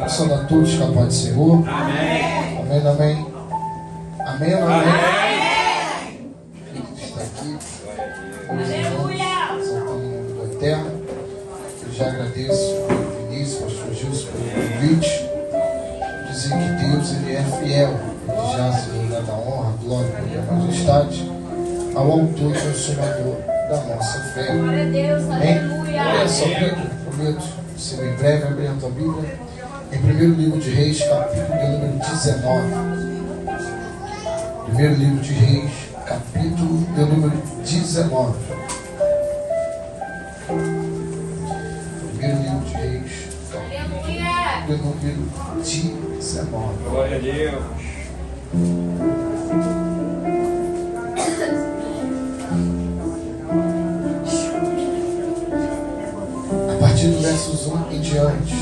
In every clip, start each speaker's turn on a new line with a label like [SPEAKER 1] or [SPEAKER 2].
[SPEAKER 1] Saúde a todos com a paz do Senhor.
[SPEAKER 2] Amém.
[SPEAKER 1] Amém, amém. Amém, amém.
[SPEAKER 2] Amém.
[SPEAKER 1] Está aqui.
[SPEAKER 2] Aleluia.
[SPEAKER 1] Exaltando o nome do Eterno. Eu já agradeço o Vinícius, pastor Gilson, pelo convite. Dizer que Deus ele é fiel. Ele já se dá da honra, glória e majestade ao autor e consumador da nossa fé.
[SPEAKER 2] Glória a Deus.
[SPEAKER 1] Amém?
[SPEAKER 2] Aleluia.
[SPEAKER 1] Olha só, prometo ser bem breve, abrir a tua Bíblia. Em 1º livro de Reis, capítulo de número 19. 1º livro de Reis, capítulo de número 19. 1º livro de Reis, capítulo de número 19.
[SPEAKER 2] Glória a Deus.
[SPEAKER 1] A partir do versos 1 em diante.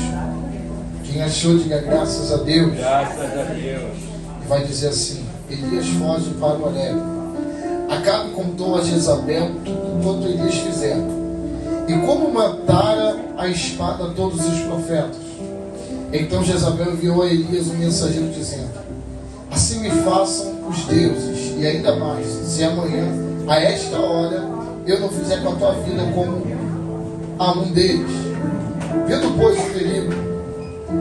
[SPEAKER 1] Quem achou, diga graças a Deus.
[SPEAKER 2] Graças a Deus.
[SPEAKER 1] E vai dizer assim: Elias foge para o Horebe. Acabe contou a Jezabel tudo quanto Elias fizera, e como matara a espada todos os profetas. Então Jezabel enviou a Elias um mensageiro dizendo: assim me façam os deuses, e ainda mais, se amanhã, a esta hora, eu não fizer com a tua vida como a um deles. Vendo, pois, o perigo,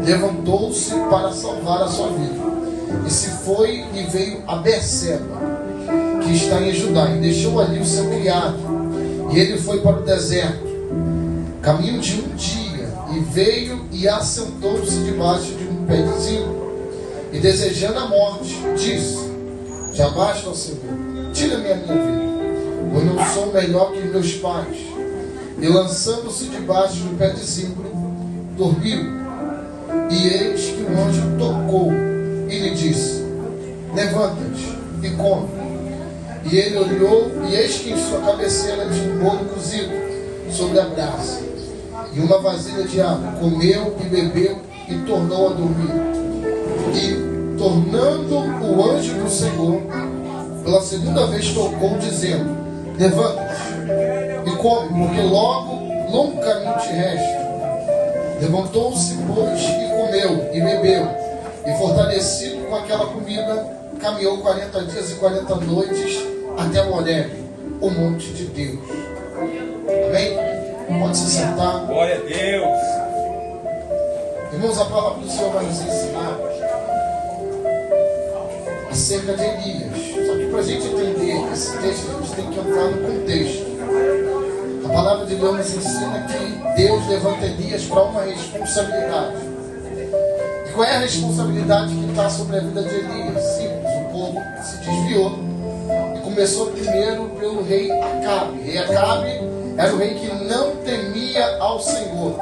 [SPEAKER 1] levantou-se para salvar a sua vida, e se foi e veio a Berseba, que está em Judá, e deixou ali o seu criado, e ele foi para o deserto, caminho de um dia, e veio e assentou-se debaixo de um pé de zimbro, e desejando a morte, disse: já basta, ó Senhor, tira-me a minha vida, eu não sou melhor que meus pais. E lançando-se debaixo do pé de zimbro, dormiu. E eis que o anjo tocou e lhe disse: levanta-te e come. E ele olhou, e eis que em sua cabeceira tinha um bolo cozido sobre a brasa e uma vasilha de água. Comeu e bebeu e tornou a dormir. E tornando o anjo do Senhor, pela segunda vez tocou, dizendo: levanta-te e come, porque logo longo caminho te resta. Levantou-se, pois, e comeu e bebeu, e fortalecido com aquela comida, caminhou 40 dias e 40 noites até o Horebe, o monte de Deus. Amém? Pode se sentar.
[SPEAKER 2] Glória a Deus.
[SPEAKER 1] Irmãos, a palavra do Senhor vai nos ensinar acerca de Elias. Só que para a gente entender esse texto, a gente tem que entrar no contexto. A palavra de Deus nos ensina que Deus levanta Elias para uma responsabilidade. E qual é a responsabilidade que está sobre a vida de Elias? Simples, o povo se desviou e começou primeiro pelo rei Acabe. O rei Acabe era o rei que não temia ao Senhor.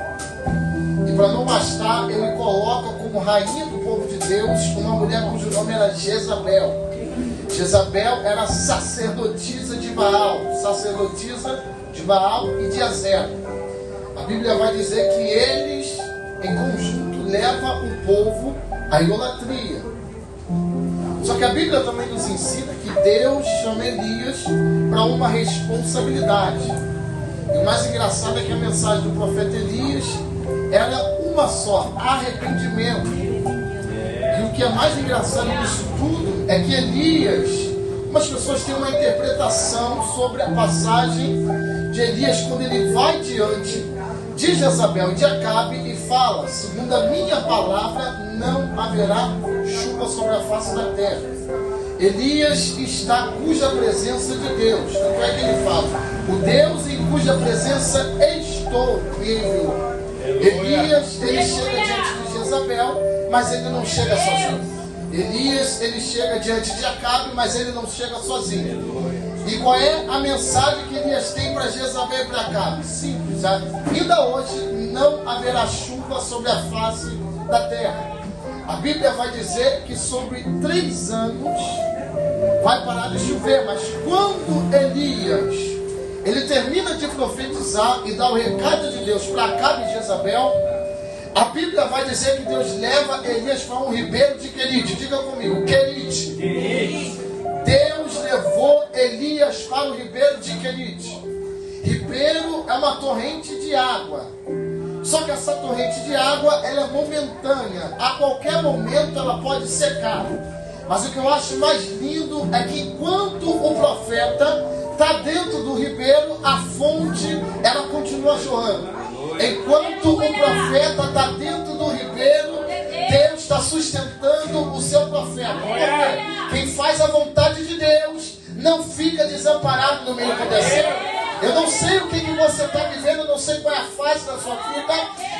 [SPEAKER 1] E para não bastar, ele coloca como rainha do povo de Deus uma mulher cujo nome era Jezabel. Jezabel era sacerdotisa de Baal, de Baal e de Azera. A Bíblia vai dizer que eles, em conjunto, levam o povo à idolatria. Só que a Bíblia também nos ensina que Deus chama Elias para uma responsabilidade. E o mais engraçado é que a mensagem do profeta Elias era uma só: arrependimento. E o que é mais engraçado disso tudo é que Elias, algumas pessoas têm uma interpretação sobre a passagem de Elias quando ele vai diante de Jezabel e de Acabe e fala: segundo a minha palavra, não haverá chuva sobre a face da terra. Elias está cuja presença de Deus. Tanto é que ele fala: o Deus em cuja presença estou me enviou. Elias, ele chega diante de Jezabel, mas ele não chega sozinho. Elias, ele chega diante de Acabe, mas ele não chega sozinho. E qual é a mensagem que Elias tem para Jezabel e para Acabe? Simples: ainda hoje não haverá chuva sobre a face da terra. A Bíblia vai dizer que sobre 3 anos vai parar de chover. Mas quando Elias, ele termina de profetizar e dá o recado de Deus para Acabe e Jezabel, a Bíblia vai dizer que Deus leva Elias para um ribeiro de Querite. Diga comigo: Querite. Deus levou Elias para o ribeiro de Querite. Ribeiro é uma torrente de água Só que essa torrente de água, ela é momentânea. A qualquer momento ela pode secar. Mas o que eu acho mais lindo é que enquanto o profeta está dentro do ribeiro, a fonte, ela continua jorrando. Enquanto o profeta está dentro do ribeiro, Deus está sustentando o seu profeta. Por quê? Quem faz a vontade de Deus não fica desamparado no meio do deserto. Eu não sei o que você está vivendo, eu não sei qual é a fase da sua vida,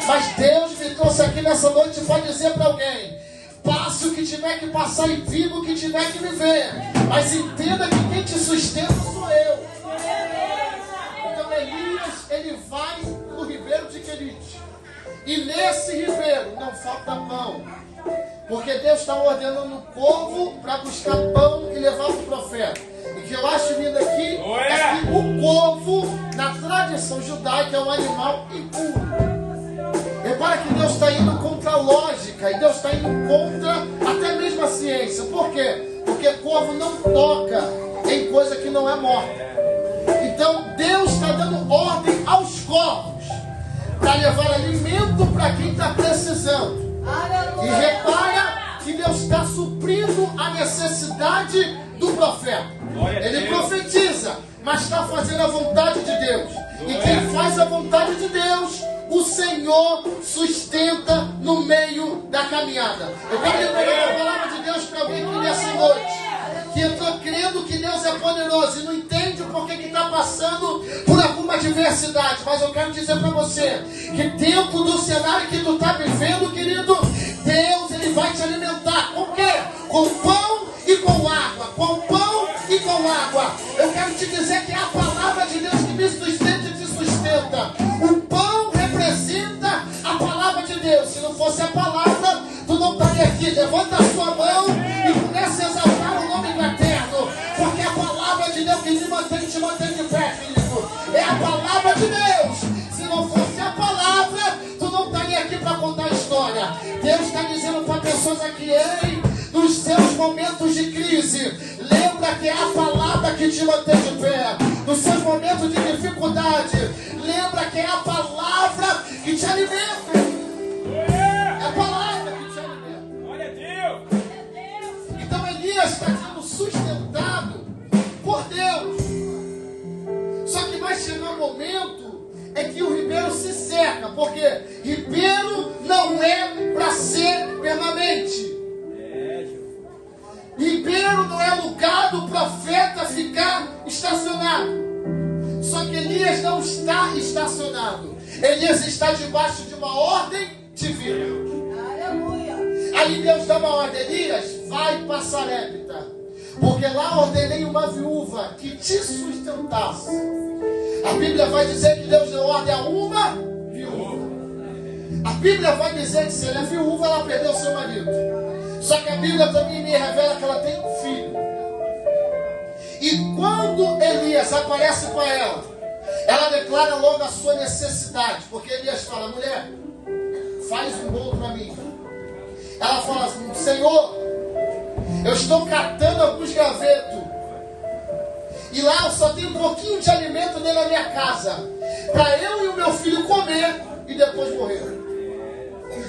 [SPEAKER 1] mas Deus me trouxe aqui nessa noite para dizer para alguém: passe o que tiver que passar e viva o que tiver que viver, mas entenda que quem te sustenta sou eu. Então Elias, ele vai no ribeiro de Querite, e nesse ribeiro não falta pão, porque Deus está ordenando o povo para buscar pão e levar para o profeta. E o que eu acho lindo aqui é que o corvo, na tradição judaica, é um animal impuro. Repara que Deus está indo contra a lógica, e Deus está indo contra até mesmo a ciência. Por quê? Porque corvo não toca em coisa que não é morta. Então Deus está dando ordem aos corvos para levar alimento para quem está precisando. E repara que Deus está suprindo a necessidade do profeta. Ele profetiza, mas está fazendo a vontade de Deus. E quem faz a vontade de Deus, o Senhor sustenta no meio da caminhada. Eu quero liberar a palavra de Deus para alguém aqui nessa noite, que entrou crendo que Deus é poderoso e não entende o porquê que está passando por alguma adversidade. Mas eu quero dizer para você que dentro do cenário que tu está vivendo, querido, Deus, ele vai te alimentar. Com o quê? Com pão e com água. Com pão e com água. Eu quero te dizer que é a palavra de Deus que me sustenta e te sustenta. O pão representa a palavra de Deus. Se não fosse a palavra, tu não estaria aqui. Levanta a sua mão e começa a exaltar o nome do Eterno, porque é a palavra de Deus que te mantém de pé, filho. É a palavra de Deus. Se não fosse a palavra, tu não estaria aqui para contar a história. Deus está dizendo para pessoas aqui: ei, nos seus momentos de crise, lembra que é a palavra que te mantém de pé. Nos seus momentos de dificuldade, lembra que é a palavra que te alimenta. É a palavra que te alimenta.
[SPEAKER 2] Glória a Deus.
[SPEAKER 1] Então Elias está sendo sustentado por Deus. Só que vai chegar um momento é que o ribeiro se seca, porque ribeiro não é para ser permanente. Ribeiro não é lugar do profeta ficar estacionado. Só que Elias não está estacionado. Elias está debaixo de uma ordem divina. Aí Deus dá uma ordem: Elias, vai para Sarepta, porque lá ordenei uma viúva que te sustentasse. A Bíblia vai dizer que Deus deu ordem a uma viúva. A Bíblia vai dizer que se ela é viúva, ela perdeu seu marido. Só que a Bíblia também me revela que ela tem um filho. E quando Elias aparece para ela declara logo a sua necessidade. Porque Elias fala: mulher, faz um bolo para mim. Ela fala assim: Senhor, eu estou catando alguns gavetos, e lá eu só tenho um pouquinho de alimento dentro da minha casa, para eu e o meu filho comer e depois morrer.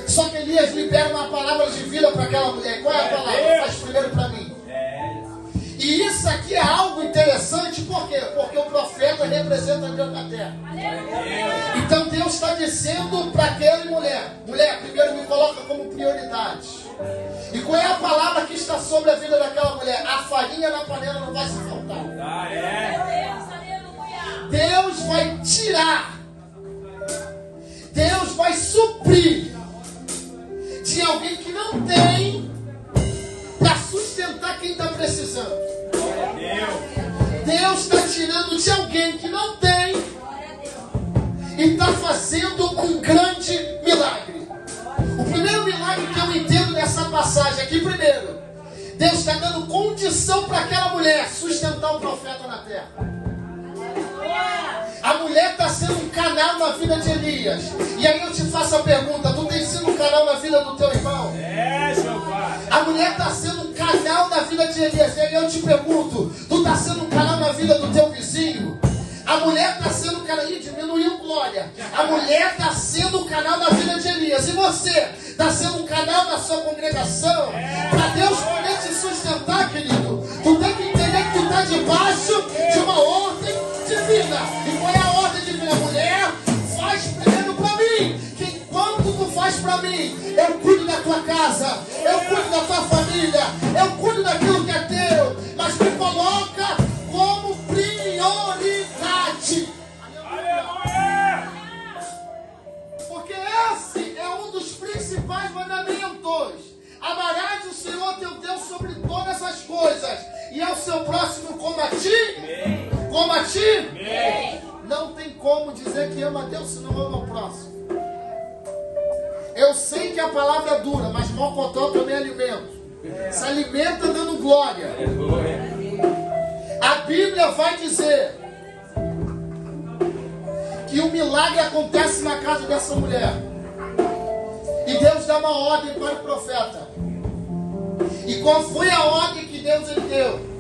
[SPEAKER 1] Só que Elias libera uma palavra de vida para aquela mulher. Qual é a palavra? Faz primeiro para mim. E isso aqui é algo interessante. Por quê? Porque o profeta representa Deus na terra. Então Deus está dizendo para aquela mulher: mulher, primeiro me coloca como prioridade. E qual é a palavra que está sobre a vida daquela mulher? A farinha na panela não vai se faltar. Deus vai tirar, Deus vai suprir de alguém que não tem, para sustentar quem está precisando. Deus está tirando de alguém que não tem e está fazendo um grande milagre. O primeiro milagre que eu entendo nessa passagem aqui, primeiro, Deus está dando condição para aquela mulher sustentar o profeta na terra. A mulher está sendo um canal na vida de Elias. E aí eu te faço a pergunta: tu tem sido um canal na vida do teu irmão?
[SPEAKER 2] Meu pai.
[SPEAKER 1] A mulher está sendo um canal na vida de Elias. E aí eu te pergunto: tu está sendo um canal na vida do teu vizinho? A mulher está sendo o canal, diminuiu glória. A mulher está sendo o canal da vida de Elias. E você está sendo um canal da sua congregação. Para Deus poder te sustentar, querido. Tu tem que entender que tu está debaixo de uma ordem divina. E qual é a ordem divina? Mulher, faz primeiro para mim. Que enquanto tu faz para mim, eu cuido da tua casa, eu cuido da tua família, eu cuido daquilo que é teu. Mas me coloca como prioridade.
[SPEAKER 2] Aleluia!
[SPEAKER 1] Porque esse é um dos principais mandamentos. Amarás o Senhor teu Deus sobre todas as coisas. E ao seu próximo combatir. Não tem como dizer que ama a Deus se não ama o próximo. Eu sei que a palavra é dura, mas mocotó também é alimento. Se alimenta dando glória. A Bíblia vai dizer que o milagre acontece na casa dessa mulher. E Deus dá uma ordem para o profeta. E qual foi a ordem que Deus lhe deu?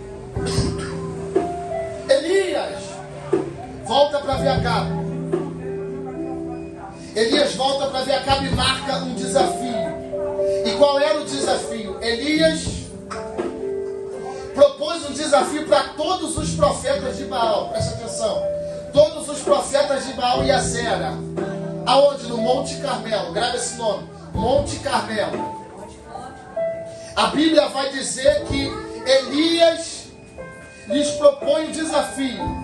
[SPEAKER 1] Elias, volta para ver Acabe. Elias volta para ver Acabe e marca um desafio. E qual era o desafio? Elias propôs um desafio para todos os profetas de Baal. Presta atenção. Todos os profetas de Baal e Acera. Aonde? No Monte Carmelo. Grava esse nome. Monte Carmelo. A Bíblia vai dizer que Elias lhes propõe um desafio.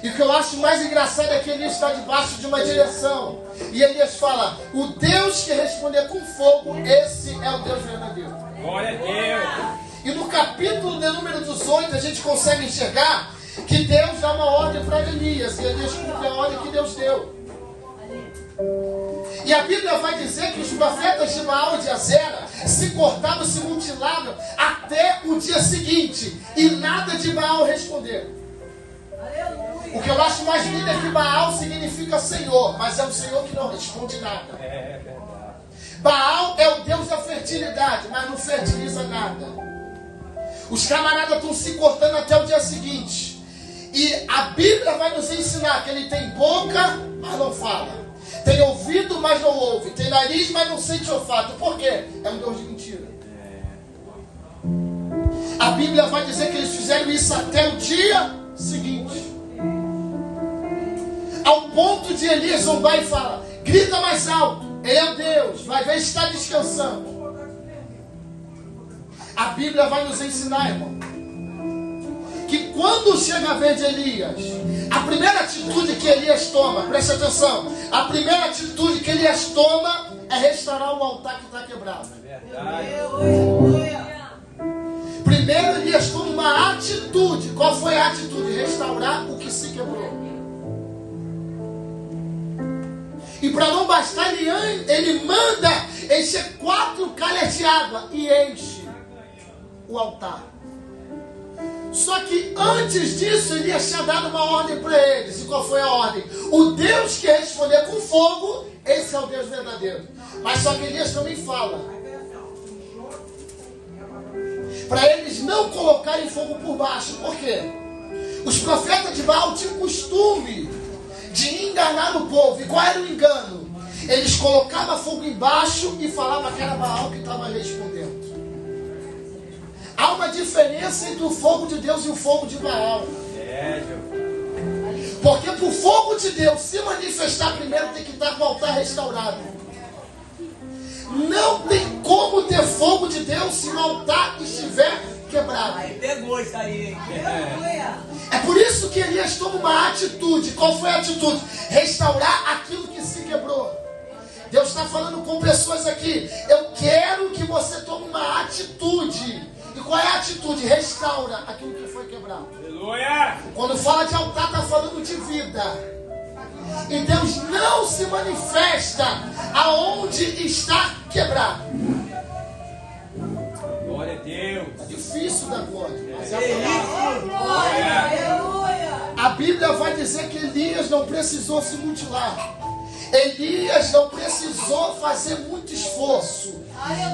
[SPEAKER 1] E o que eu acho mais engraçado é que Elias está debaixo de uma direção. E Elias fala: o Deus que responder com fogo, esse é o Deus verdadeiro.
[SPEAKER 2] Glória a Deus.
[SPEAKER 1] E no capítulo de número 18 a gente consegue enxergar que Deus dá uma ordem para Elias. E Elias cumpre a ordem que Deus deu. E a Bíblia vai dizer que os profetas de Baal e de Acera se cortavam, se mutilavam até o dia seguinte. E nada de Baal responder. O que eu acho mais lindo é que Baal significa Senhor, mas é um Senhor que não responde nada. Baal é o Deus da fertilidade, mas não fertiliza nada. Os camaradas estão se cortando até o dia seguinte. E a Bíblia vai nos ensinar que ele tem boca, mas não fala. Tem ouvido, mas não ouve. Tem nariz, mas não sente olfato. Por quê? É um Deus de mentira. A Bíblia vai dizer que eles fizeram isso até o dia seguinte. Ao ponto de Elias zombar e falar: grita mais alto, ele é o Deus, vai ver se está descansando. A Bíblia vai nos ensinar, irmão, que quando chega a vez de Elias, a primeira atitude que Elias toma, presta atenção, a primeira atitude que Elias toma é restaurar o altar que está quebrado. Primeiro Elias toma uma atitude. Qual foi a atitude? Restaurar o que se quebrou. E para não bastar, ele manda encher 4 calhas de água e enche o altar. Só que antes disso, Elias tinha dado uma ordem para eles. E qual foi a ordem? O Deus que responder com fogo, esse é o Deus verdadeiro. Mas só que Elias também fala para eles não colocarem fogo por baixo. Por quê? Os profetas de Baal tinham costume de enganar o povo. E qual era o engano? Eles colocavam fogo embaixo e falavam que era Baal que estava respondendo. Há uma diferença entre o fogo de Deus e o fogo de Baal. Porque para o fogo de Deus se manifestar primeiro, tem que estar com o altar restaurado. Não tem como ter fogo de Deus se o altar estiver quebrado.
[SPEAKER 3] Aí pegou isso aí, hein?
[SPEAKER 1] É por isso que Elias toma uma atitude. Qual foi a atitude? Restaurar aquilo que se quebrou. Deus está falando com pessoas aqui. Eu quero que você tome uma atitude. E qual é a atitude? Restaura aquilo que foi quebrado.
[SPEAKER 2] Aleluia!
[SPEAKER 1] Quando fala de altar, está falando de vida. E Deus não se manifesta aonde está quebrado.
[SPEAKER 2] Glória a Deus!
[SPEAKER 1] É difícil dar glória, mas é a
[SPEAKER 2] Aleluia!
[SPEAKER 1] A Bíblia vai dizer que Elias não precisou se mutilar. Elias não precisou fazer muito esforço.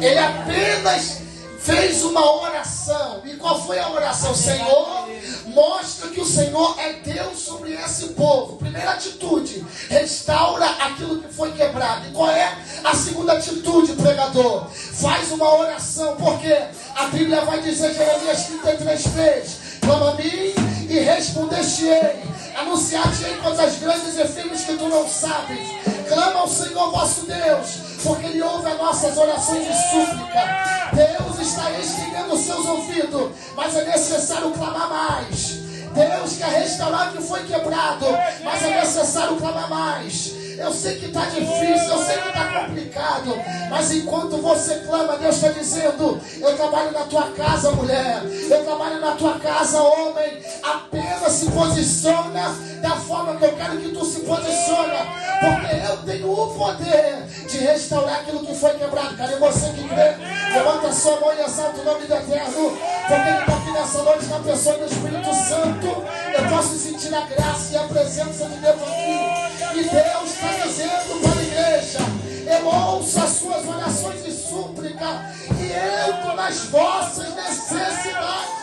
[SPEAKER 1] Ele apenas fez uma oração. E qual foi a oração? Senhor, Mostra que o Senhor é Deus sobre esse povo. Primeira atitude, restaura aquilo que foi quebrado. E qual é a segunda atitude, pregador? Faz uma oração, porque a Bíblia vai dizer, Jeremias 33:3, clama a mim e responder-te-ei, anunciar-te-ei coisas grandes e firmes que tu não sabes. Clama ao Senhor vosso Deus, porque Ele ouve as nossas orações de súplica. Deus está estendendo os seus ouvidos, mas é necessário clamar mais. Deus quer restaurar o que foi quebrado, mas é necessário clamar mais. Eu sei que está difícil, eu sei que está complicado, mas enquanto você clama, Deus está dizendo, eu trabalho na tua casa, mulher, eu trabalho na tua casa, homem, apenas se posiciona da forma que eu quero que tu se posiciona, porque eu tenho o poder de restaurar aquilo que foi quebrado. Cadê você que crê? Levanta a sua mão e exalta o nome do Eterno, porque Ele está aqui nessa noite na pessoa do Espírito Santo. Eu posso sentir a graça e a presença de Deus aqui, e Deus está dizendo para a igreja, eu ouço as suas orações de súplica e entro nas vossas necessidades.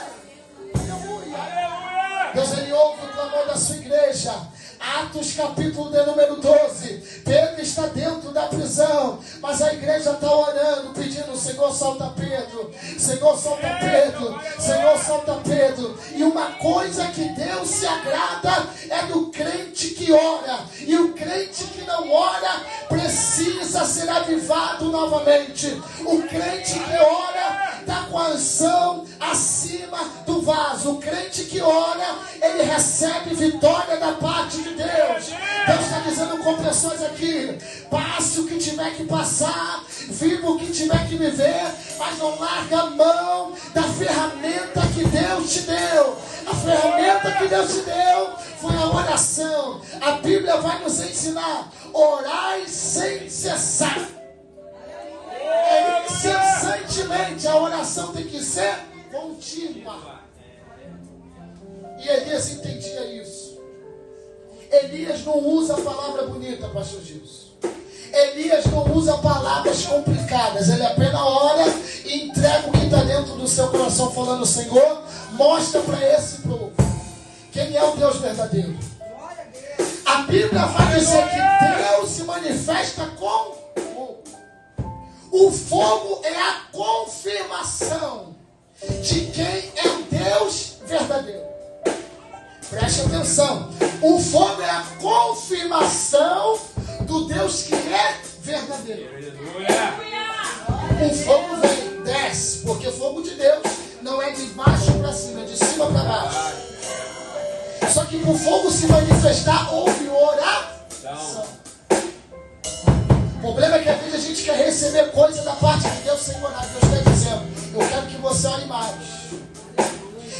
[SPEAKER 1] Aleluia! Deus, Ele ouve o clamor da sua igreja. Atos capítulo de número 12. Pedro está dentro da prisão, mas a igreja está orando, pedindo, Senhor, solta Pedro, Senhor, solta Pedro, Senhor, solta Pedro. E uma coisa que Deus se agrada é do crente que ora, e o crente que não ora precisa ser avivado novamente. O crente que ora está com a unção acima do vaso. O crente que ora, ele recebe vitória da parte de Deus. Deus está dizendo com pessoas aqui, passe o que tiver que passar, viva o que tiver que viver, mas não larga a mão da ferramenta que Deus te deu. A ferramenta que Deus te deu foi a oração. A Bíblia vai nos ensinar, orai sem cessar. Incessantemente, a oração tem que ser contínua. E Elias entendia isso. Elias não usa a palavra bonita, pastor Gilson. Elias não usa palavras complicadas. Ele apenas ora e entrega o que está dentro do seu coração, falando, Senhor, mostra para esse povo quem é o Deus verdadeiro. A Bíblia vai dizer que Deus se manifesta com fogo. O fogo é a confirmação de quem é o Deus verdadeiro. Preste atenção. O fogo é a confirmação do Deus que é verdadeiro. O fogo vem, desce, porque o fogo de Deus não é de baixo para cima, é de cima para baixo. Só que para o fogo se manifestar, houve oração. O problema é que às vezes a gente quer receber coisa da parte de Deus sem orar. Deus está dizendo, eu quero que você ore mais.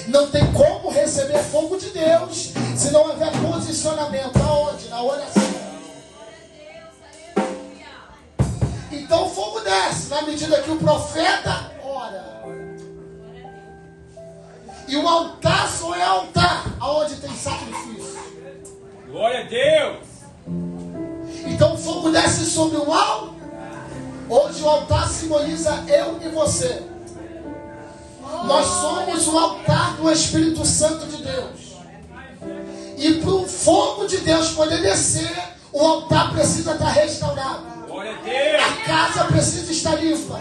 [SPEAKER 1] Não tem como receber fogo de Deus se não houver posicionamento. Aonde? Na oração. Então o fogo desce na medida que o profeta ora. E o altar só é altar aonde tem sacrifício.
[SPEAKER 2] Glória a Deus!
[SPEAKER 1] Então o fogo desce sobre o altar. Hoje o altar simboliza eu e você. Nós somos o altar do Espírito Santo de Deus. E para o fogo de Deus poder descer, o altar precisa estar restaurado. A casa precisa estar limpa.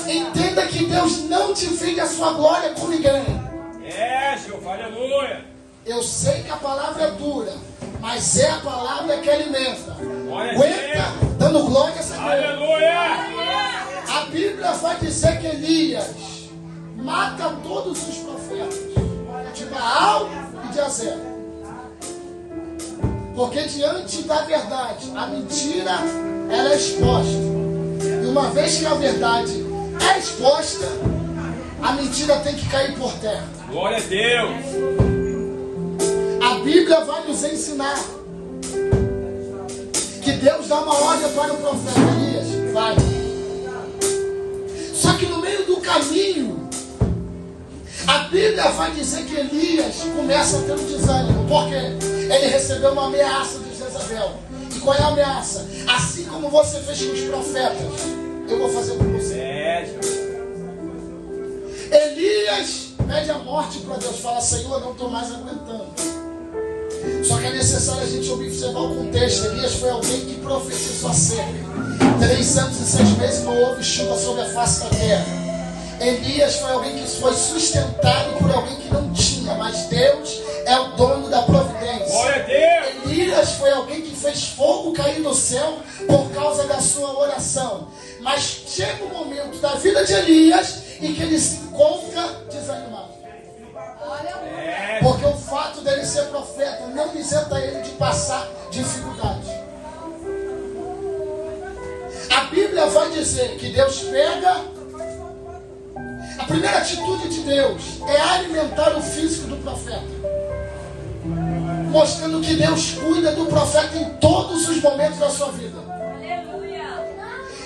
[SPEAKER 1] Entenda que Deus não divide a sua glória com ninguém.
[SPEAKER 2] É, Jeová, aleluia.
[SPEAKER 1] Eu sei que a palavra é dura, mas é a palavra que alimenta. Aguenta dando glória a Deus.
[SPEAKER 2] Aleluia.
[SPEAKER 1] A Bíblia vai dizer que Elias mata todos os profetas de Baal e de Azer. Porque diante da verdade, a mentira ela é exposta. E uma vez que a verdade é exposta, a mentira tem que cair por terra.
[SPEAKER 2] Glória a Deus.
[SPEAKER 1] A Bíblia vai nos ensinar que Deus dá uma ordem para o profeta Elias, vai. Só que no meio do caminho, a Bíblia vai dizer que Elias começa a ter um desânimo. Por quê? Ele recebeu uma ameaça de Jezabel. E qual é a ameaça? Assim como você fez com os profetas, eu vou fazer com você.
[SPEAKER 2] É,
[SPEAKER 1] Elias pede a morte para Deus, fala: Senhor, não estou mais aguentando. Só que é necessário a gente observar o contexto. Elias foi alguém que profetizou a seca. 3 anos e 6 meses não houve chuva sobre a face da terra. Elias foi alguém que foi sustentado por alguém que não tinha, mas Deus é o dono da providência.
[SPEAKER 2] Glória a Deus.
[SPEAKER 1] Elias foi alguém que fez fogo cair do céu por causa da sua oração. Mas chega um momento da vida de Elias em que ele se encontra desanimado. Porque o fato dele ser profeta não isenta ele de passar dificuldade. A Bíblia vai dizer que Deus pega. A primeira atitude de Deus é alimentar o físico do profeta, mostrando que Deus cuida do profeta em todos os momentos da sua vida.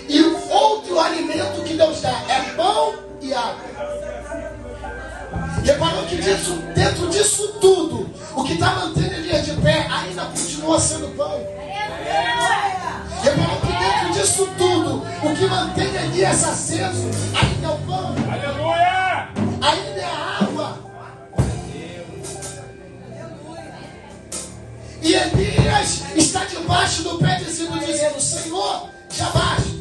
[SPEAKER 1] E o outro alimento que Deus dá é pão e água. Reparou que dentro disso tudo, o que está mantendo Elias de pé ainda continua sendo pão. Reparou que dentro disso tudo, o que mantém Elias aceso ainda é o pão.
[SPEAKER 2] Aleluia!
[SPEAKER 1] Ainda é a água. E Elias está debaixo do pé de Zido dizendo: Senhor, já basta.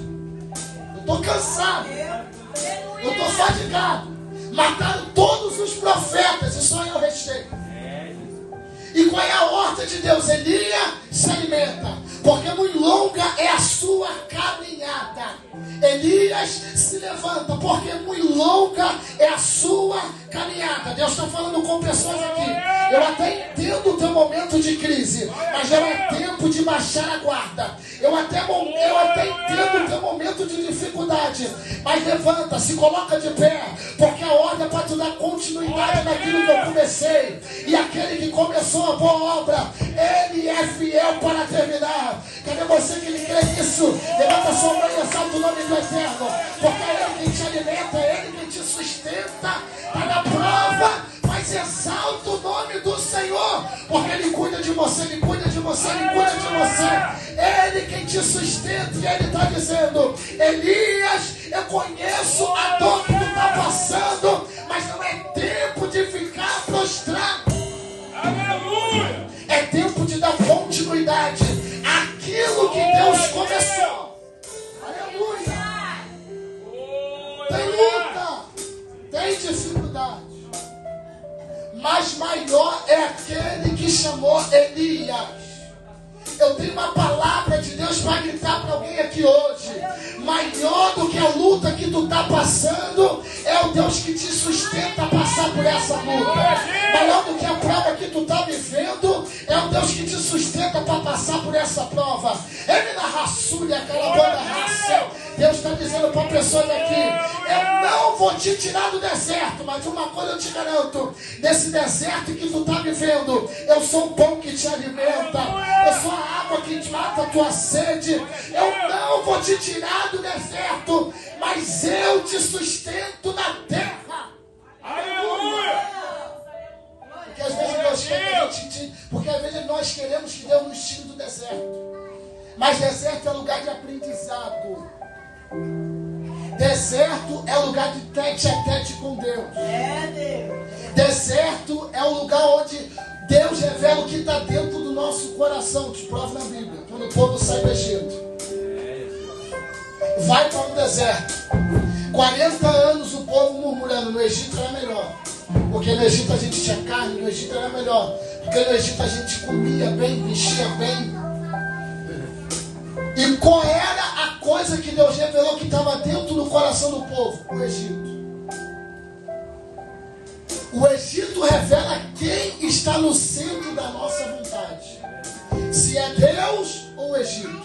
[SPEAKER 1] Eu estou cansado. Eu estou fadigado. Mataram todos os profetas e só eu restei. E qual é a ordem de Deus? Elias se alimenta, porque muito longa é a sua caminhada. Elias se levanta, porque muito longa é a sua caminhada. Deus está falando com pessoas aqui. Eu até entendo o teu momento de crise, mas não é tempo de baixar a guarda. Eu até entendo o teu momento de dificuldade, mas levanta, se coloca de pé, porque a ordem é para tu dar continuidade naquilo que eu comecei. E aquele que começou a boa obra, ele é fiel para terminar. Cadê você que crê nisso? Levanta sua mão e exalta o nome do Eterno, porque é Ele quem te alimenta, é Ele quem te sustenta. Está na prova, mas exalta o nome do Senhor, porque Ele cuida de você, Ele cuida de você, Ele cuida de você. É Ele quem te sustenta, e Ele está dizendo: Elias, eu conheço a dor que tu está passando, mas não é tempo de ficar prostrado.
[SPEAKER 2] Aleluia!
[SPEAKER 1] É tempo de dar continuidade àquilo que Deus começou. Aleluia! Tem luta, tem dificuldade, mas maior é aquele que chamou Elias. Eu tenho uma palavra de Deus para gritar para alguém aqui hoje. Maior do que a luta que tu está passando é o Deus que te sustenta a passar por essa luta. Maior do que a prova que tu está vivendo é o Deus que te sustenta para passar por essa prova. Ele na raçulha, aquela banda raça. Deus está dizendo para pessoas aqui: eu não vou te tirar do deserto, mas uma coisa eu te garanto: nesse deserto que tu está vivendo, eu sou o pão que te alimenta, eu sou a água que te mata a tua sede. Eu não vou te tirar do deserto, mas eu te sustento na terra.
[SPEAKER 2] Aleluia!
[SPEAKER 1] Porque às vezes nós queremos que Deus nos tire do deserto, mas deserto é lugar de aprendizado. Deserto é lugar de tete a tete com Deus. Deserto é o lugar onde Deus revela o que está dentro do nosso coração. Te prova na Bíblia. Quando o povo sai do Egito, vai para um deserto. 40 anos o povo murmurando: no Egito era melhor, porque no Egito a gente tinha carne, no Egito era melhor, porque no Egito a gente comia bem, vestia bem. E qual era a coisa que Deus revelou que estava dentro do coração do povo? O Egito. O Egito revela quem está no centro da nossa vontade. Se é Deus ou o Egito.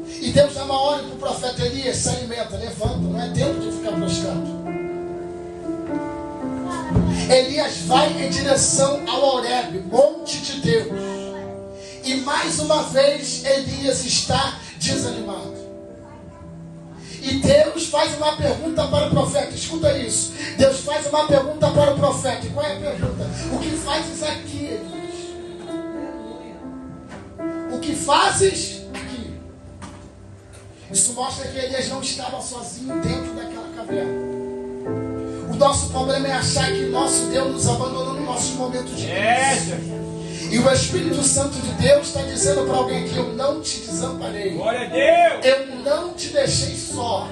[SPEAKER 1] E Deus dá uma ordem para o profeta Elias: se alimenta, levanta, não é tempo de ficar prostrado. Elias vai em direção ao Horebe, monte de Deus. E mais uma vez Elias está desanimado. E Deus faz uma pergunta para o profeta. Escuta isso. Deus faz uma pergunta para o profeta. E qual é a pergunta? O que fazes aqui, Elias? O que fazes aqui? Isso mostra que Elias não estava sozinho dentro daquela caverna. nosso problema é achar que nosso Deus nos abandonou no nosso momento de crise. E o Espírito Santo de Deus está dizendo para alguém que eu não te desamparei.
[SPEAKER 2] Glória a Deus.
[SPEAKER 1] Eu não te deixei só.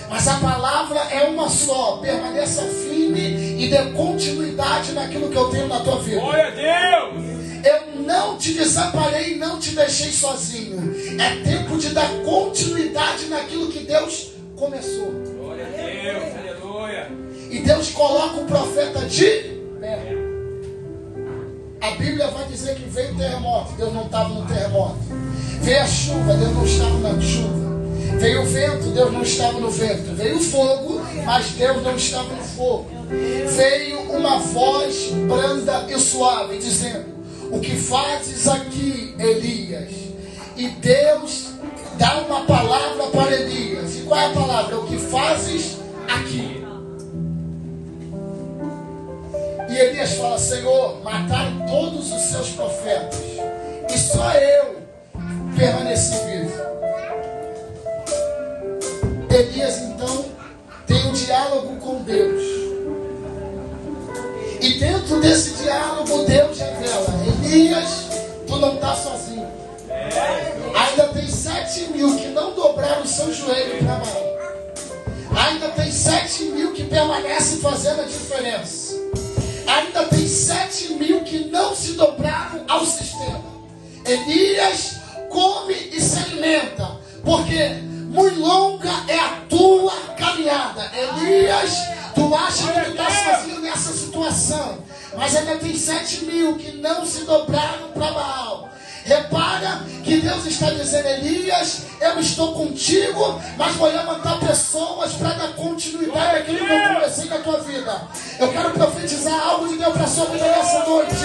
[SPEAKER 1] Mas a palavra é uma só. Permaneça firme e dê continuidade naquilo que eu tenho na tua vida.
[SPEAKER 2] Glória a Deus.
[SPEAKER 1] Eu não te desamparei e não te deixei sozinho. É tempo de dar continuidade naquilo que Deus começou.
[SPEAKER 2] Glória a Deus. Aleluia.
[SPEAKER 1] E Deus coloca o profeta de pé. A Bíblia vai dizer que veio o terremoto, Deus não estava no terremoto. Veio a chuva, Deus não estava na chuva. Veio o vento, Deus não estava no vento. Veio o fogo, mas Deus não estava no fogo. Veio uma voz branda e suave, dizendo: o que fazes aqui, Elias? E Deus dá uma palavra para Elias. E qual é a palavra? O que fazes aqui? E Elias fala: Senhor, mataram todos os seus profetas e só eu permaneci vivo. Elias então tem um diálogo com Deus. E dentro desse diálogo Deus revela: Elias, tu não está sozinho. Ainda tem 7.000 que não dobraram o seu joelho para Baal. Ainda tem 7.000 que permanecem fazendo a diferença. Ainda tem 7.000 que não se dobraram ao sistema. Elias come e se alimenta, porque muito longa é a tua caminhada. Elias, tu acha que tu está sozinho nessa situação, mas ainda tem 7.000 que não se dobraram para Baal. Repara que Deus está dizendo: Elias, eu estou contigo, mas vou levantar pessoas para dar continuidade àquilo que eu comecei na tua vida. Eu quero profetizar algo de Deus para a sua vida nessa noite.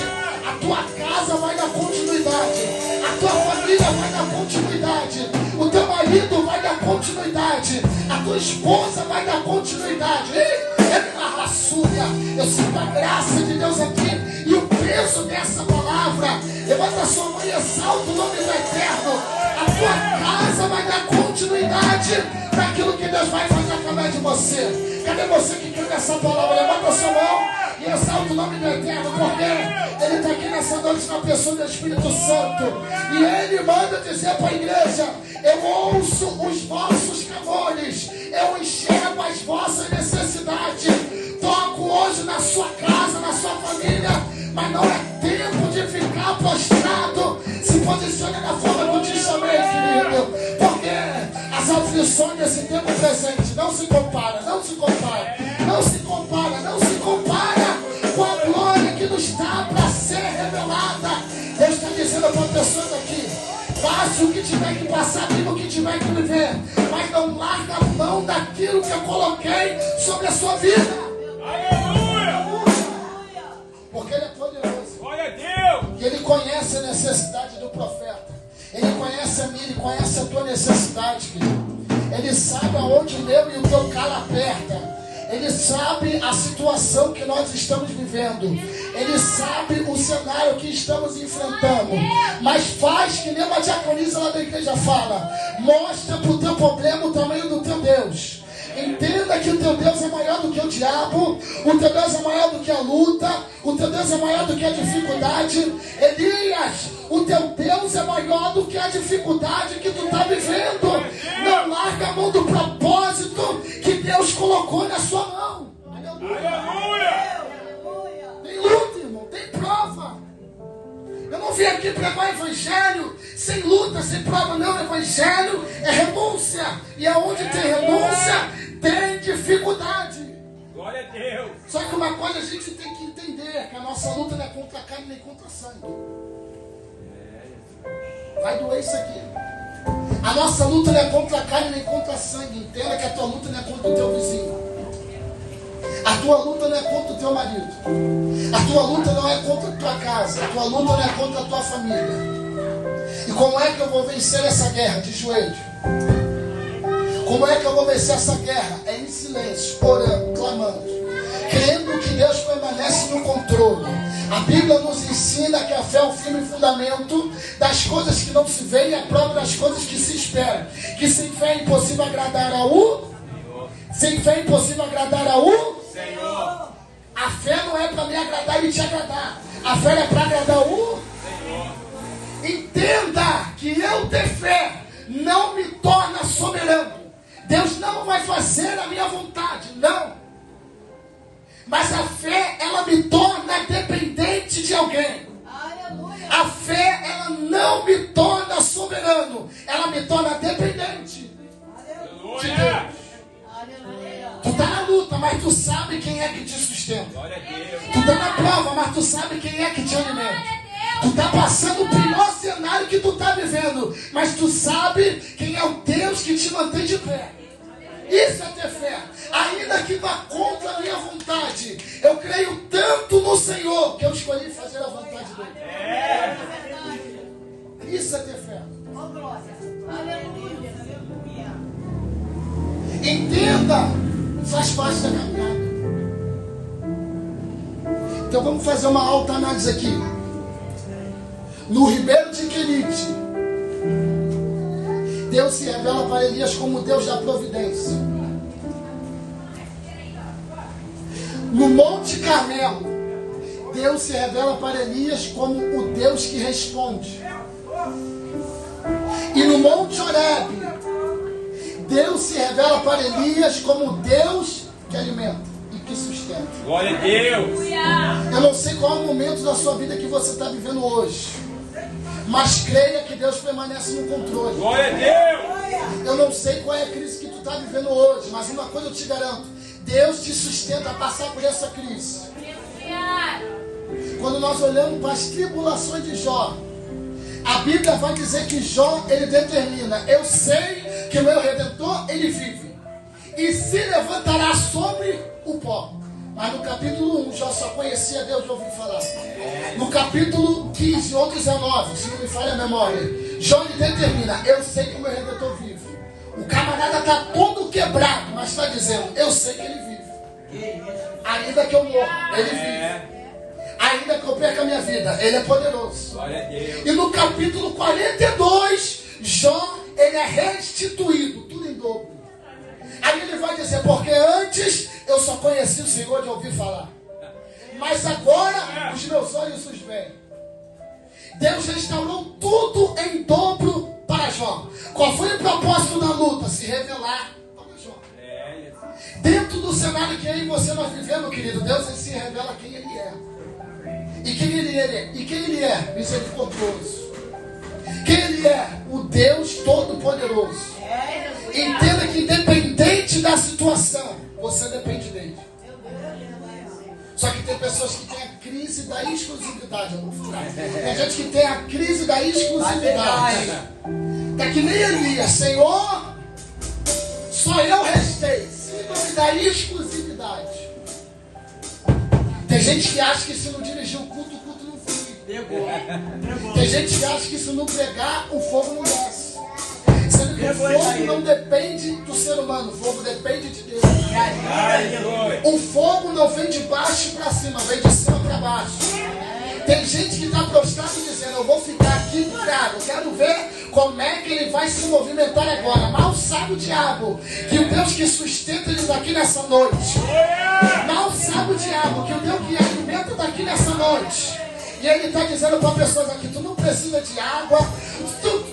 [SPEAKER 1] A tua casa vai dar continuidade, a tua família vai dar continuidade, o teu marido vai dar continuidade, a tua esposa vai dar continuidade. Eu sinto a graça de Deus aqui e o peso dessa palavra. Levanta a sua mão e exalta o nome do Eterno. A tua casa vai dar continuidade naquilo que Deus vai fazer através de você. Cadê você que crê nessa palavra? Levanta a sua mão e exalta o nome do Eterno, porque Ele está aqui nessa noite na pessoa do Espírito Santo. E Ele manda dizer para a igreja: eu ouço os vossos clamores, eu enxergo as vossas necessidades. Toco hoje na sua casa, na sua família, mas não é tempo de ficar prostrado. Se posicione da forma que eu te chamei, querido, porque as aflições desse tempo presente não se compara, não se compara, não se compara, não se compara com a glória que nos está para ser revelada. Deus está dizendo para pessoas aqui: passe o que tiver que passar, viva o que tiver que viver, mas não larga a mão daquilo que eu coloquei sobre a sua vida.
[SPEAKER 2] Aleluia!
[SPEAKER 1] Porque Ele é poderoso.
[SPEAKER 2] Glória a Deus!
[SPEAKER 1] E Ele conhece a necessidade do profeta. Ele conhece a minha, Ele conhece a tua necessidade, querido. Ele sabe aonde o meu e o teu calo aperta. Ele sabe a situação que nós estamos vivendo. Ele sabe o cenário que estamos enfrentando. Mas faz que nem uma diaconisa lá da igreja fala: mostra para o teu problema o tamanho do teu Deus. Entenda que o teu Deus é maior do que o diabo, o teu Deus é maior do que a luta, o teu Deus é maior do que a dificuldade. Elias, o teu Deus é maior do que a dificuldade que tu está vivendo. Não larga a mão do propósito que Deus colocou na sua mão.
[SPEAKER 2] Aleluia!
[SPEAKER 1] Tem luta, irmão, tem prova. Eu não vim aqui pregar o evangelho sem luta, sem prova, não. O evangelho é renúncia. E aonde tem renúncia, tem dificuldade.
[SPEAKER 2] Glória a Deus!
[SPEAKER 1] Só que uma coisa a gente tem que entender: que a nossa luta não é contra a carne nem contra a sangue. Vai doer isso aqui. A nossa luta não é contra a carne nem contra a sangue. Entenda que a tua luta não é contra o teu vizinho. A tua luta não é contra o teu marido. A tua luta não é contra a tua casa. A tua luta não é contra a tua família. E como é que eu vou vencer essa guerra? De joelho. Como é que eu vou vencer essa guerra? É em silêncio, orando, clamando, crendo que Deus permanece no controle. A Bíblia nos ensina que a fé é o firme fundamento das coisas que não se veem e a prova das coisas que se esperam. Que sem fé é impossível agradar ao Senhor. Sem fé é impossível agradar ao Senhor. A fé não é para me agradar e te agradar. A fé é para agradar o Senhor. Entenda que eu ter fé não me torna soberano. Deus não vai fazer a minha vontade, não. Mas a fé, ela me torna dependente de alguém. A fé, ela não me torna soberano. Ela me torna dependente de Deus. Tu tá na luta, mas tu sabe quem é que te sustenta. Tu tá na prova, mas tu sabe quem é que te alimenta. Tu tá passando o pior cenário que tu tá vivendo, mas tu sabe quem é o Deus que te mantém de pé. Isso é ter fé. Ainda que vá contra a minha vontade, eu creio tanto no Senhor que eu escolhi fazer a vontade dele. Isso é ter fé. Entenda, faz parte da caminhada. Então vamos fazer uma autoanálise aqui. No Ribeiro de Querite, Deus se revela para Elias como o Deus da providência. No Monte Carmelo, Deus se revela para Elias como o Deus que responde. E no Monte Horebe, Deus se revela para Elias como o Deus que alimenta e que sustenta.
[SPEAKER 2] Glória a Deus.
[SPEAKER 1] Eu não sei qual é o momento da sua vida que você está vivendo hoje, mas creia que Deus permanece no controle.
[SPEAKER 2] Glória a Deus.
[SPEAKER 1] Eu não sei qual é a crise que tu está vivendo hoje, mas uma coisa eu te garanto: Deus te sustenta a passar por essa crise. Quando nós olhamos para as tribulações de Jó, a Bíblia vai dizer que Jó, ele determina: eu sei que o meu Redentor, ele vive e se levantará sobre o pó. Mas no capítulo 1, Jó só conhecia Deus de ouvir falar. No capítulo 15 ou 19, se não me falha a memória, Jó ele determina: eu sei que o meu Redentor vive. O camarada está todo quebrado, mas está dizendo: eu sei que ele vive. Ainda que eu morra, ele vive. Ainda que eu perca a minha vida, ele é poderoso.
[SPEAKER 2] Glória a Deus.
[SPEAKER 1] E no capítulo 42, Jó, ele é restituído, tudo em dobro. Aí ele vai dizer: porque antes eu só conheci o Senhor de ouvir falar, mas agora os meus olhos os veem. Deus restaurou tudo em dobro para Jó. Qual foi o propósito da luta? Se revelar para Jó. Dentro do cenário que eu e você nós vivemos, querido, Deus ele se revela quem ele é. E quem ele é? Misericordioso. Quem ele é? O Deus Todo-Poderoso. Entenda que independente da situação, você depende dele. Só que tem pessoas que têm a crise da exclusividade. Eu vou falar. Tem gente que tem a crise da exclusividade. Tá que nem Elias: Senhor, só eu restei. Síndrome da exclusividade. Tem gente que acha que se não dirigir o culto não flui. Tem gente que acha que se não pregar, o fogo não desce. Sendo que o fogo não depende do ser humano, o fogo depende de Deus. O fogo não vem de baixo para cima, vem de cima para baixo. Tem gente que está prostrado dizendo: eu vou ficar aqui parado, eu quero ver como é que ele vai se movimentar agora. Mal sabe o diabo que o Deus que sustenta ele está aqui nessa noite. Mal sabe o diabo que o Deus que alimenta está aqui nessa noite. E ele está dizendo para pessoas aqui: tu não precisa de água, tu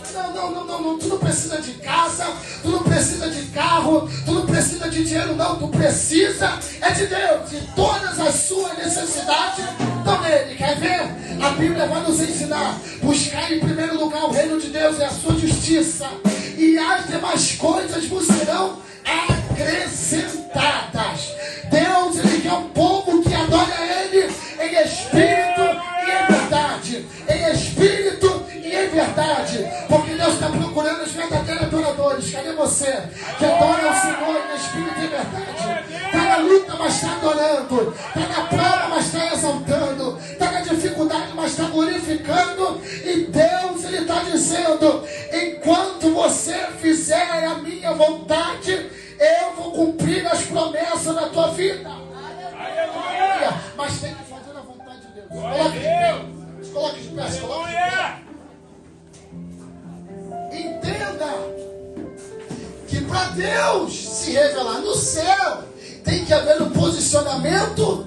[SPEAKER 1] não precisa de casa, tu não precisa de carro, tu não precisa de dinheiro, não, tu precisa é de Deus, e todas as suas necessidades estão nele. Quer ver? A Bíblia vai nos ensinar: buscar em primeiro lugar o reino de Deus e a sua justiça, e as demais coisas vos serão acrescentadas. Deus, ele quer um povo que adora ele em espírito e em verdade. Em espírito e em verdade. Porque Deus está procurando os verdadeiros adoradores. Cadê você? Que adora o Senhor em espírito e em verdade. Está na luta, mas está adorando. Está na prova, mas está exaltando. Está na dificuldade, mas está glorificando. E Deus, ele está dizendo: enquanto você fizer a minha vontade, eu vou cumprir as promessas da tua vida. Aleluia. Mas tem que fazer a vontade de Deus. Coloque de pé. Coloque de pé. Entenda que para Deus se revelar no céu, tem que haver um posicionamento